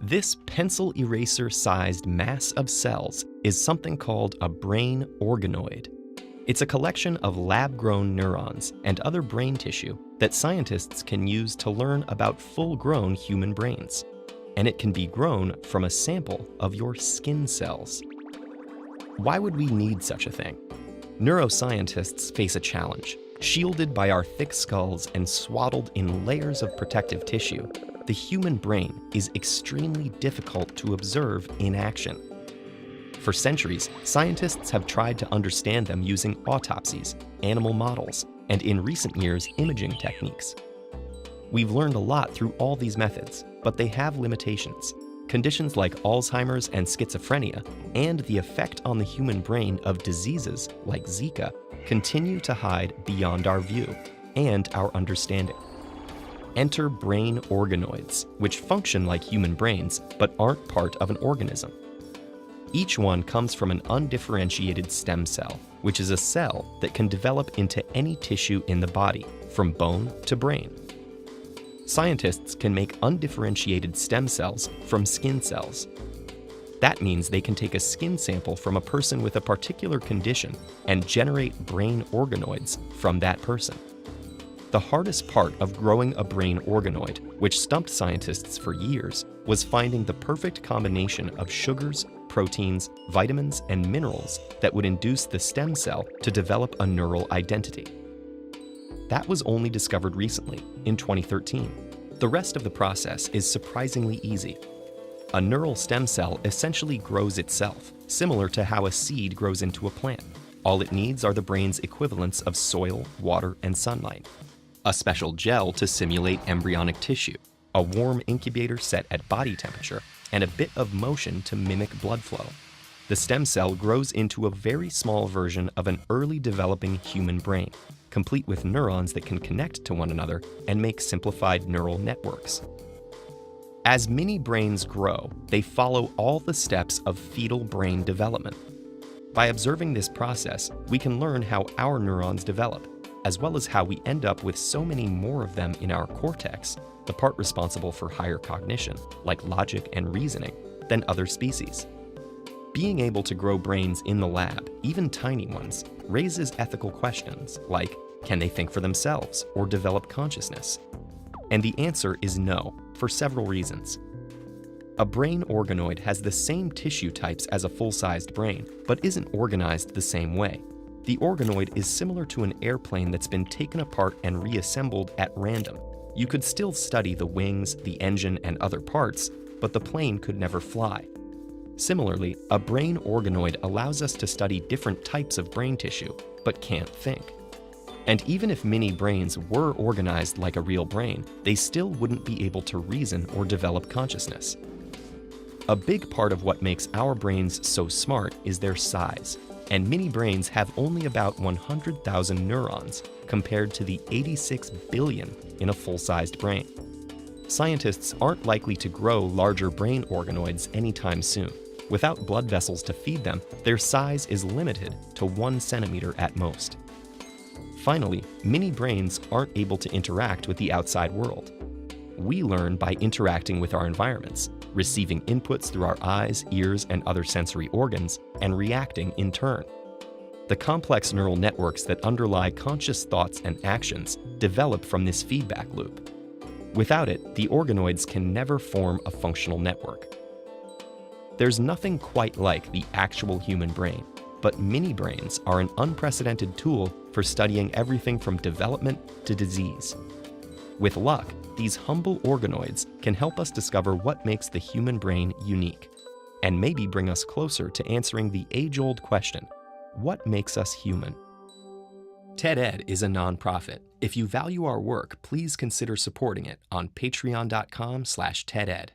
This pencil eraser-sized mass of cells is something called a brain organoid. It's a collection of lab-grown neurons and other brain tissue that scientists can use to learn about full-grown human brains. And it can be grown from a sample of your skin cells. Why would we need such a thing? Neuroscientists face a challenge. Shielded by our thick skulls and swaddled in layers of protective tissue, the human brain is extremely difficult to observe in action. For centuries, scientists have tried to understand them using autopsies, animal models, and in recent years, imaging techniques. We've learned a lot through all these methods, but they have limitations. Conditions like Alzheimer's and schizophrenia, and the effect on the human brain of diseases like Zika, continue to hide beyond our view and our understanding. Enter brain organoids, which function like human brains but aren't part of an organism. Each one comes from an undifferentiated stem cell, which is a cell that can develop into any tissue in the body, from bone to brain. Scientists can make undifferentiated stem cells from skin cells. That means they can take a skin sample from a person with a particular condition and generate brain organoids from that person. The hardest part of growing a brain organoid, which stumped scientists for years, was finding the perfect combination of sugars, proteins, vitamins, and minerals that would induce the stem cell to develop a neural identity. That was only discovered recently, in 2013. The rest of the process is surprisingly easy. A neural stem cell essentially grows itself, similar to how a seed grows into a plant. All it needs are the brain's equivalents of soil, water, and sunlight. A special gel to simulate embryonic tissue, a warm incubator set at body temperature, and a bit of motion to mimic blood flow. The stem cell grows into a very small version of an early developing human brain, complete with neurons that can connect to one another and make simplified neural networks. As mini brains grow, they follow all the steps of fetal brain development. By observing this process, we can learn how our neurons develop, as well as how we end up with so many more of them in our cortex, the part responsible for higher cognition, like logic and reasoning, than other species. Being able to grow brains in the lab, even tiny ones, raises ethical questions like, can they think for themselves or develop consciousness? And the answer is no, for several reasons. A brain organoid has the same tissue types as a full-sized brain, but isn't organized the same way. The organoid is similar to an airplane that's been taken apart and reassembled at random. You could still study the wings, the engine, and other parts, but the plane could never fly. Similarly, a brain organoid allows us to study different types of brain tissue, but can't think. And even if mini brains were organized like a real brain, they still wouldn't be able to reason or develop consciousness. A big part of what makes our brains so smart is their size, and mini brains have only about 100,000 neurons compared to the 86 billion in a full-sized brain. Scientists aren't likely to grow larger brain organoids anytime soon. Without blood vessels to feed them, their size is limited to 1 centimeter at most. Finally, mini brains aren't able to interact with the outside world. We learn by interacting with our environments, receiving inputs through our eyes, ears, and other sensory organs, and reacting in turn. The complex neural networks that underlie conscious thoughts and actions develop from this feedback loop. Without it, the organoids can never form a functional network. There's nothing quite like the actual human brain, but mini brains are an unprecedented tool for studying everything from development to disease. With luck, these humble organoids can help us discover what makes the human brain unique, and maybe bring us closer to answering the age-old question, what makes us human? TED-Ed is a nonprofit. If you value our work, please consider supporting it on patreon.com/TEDEd.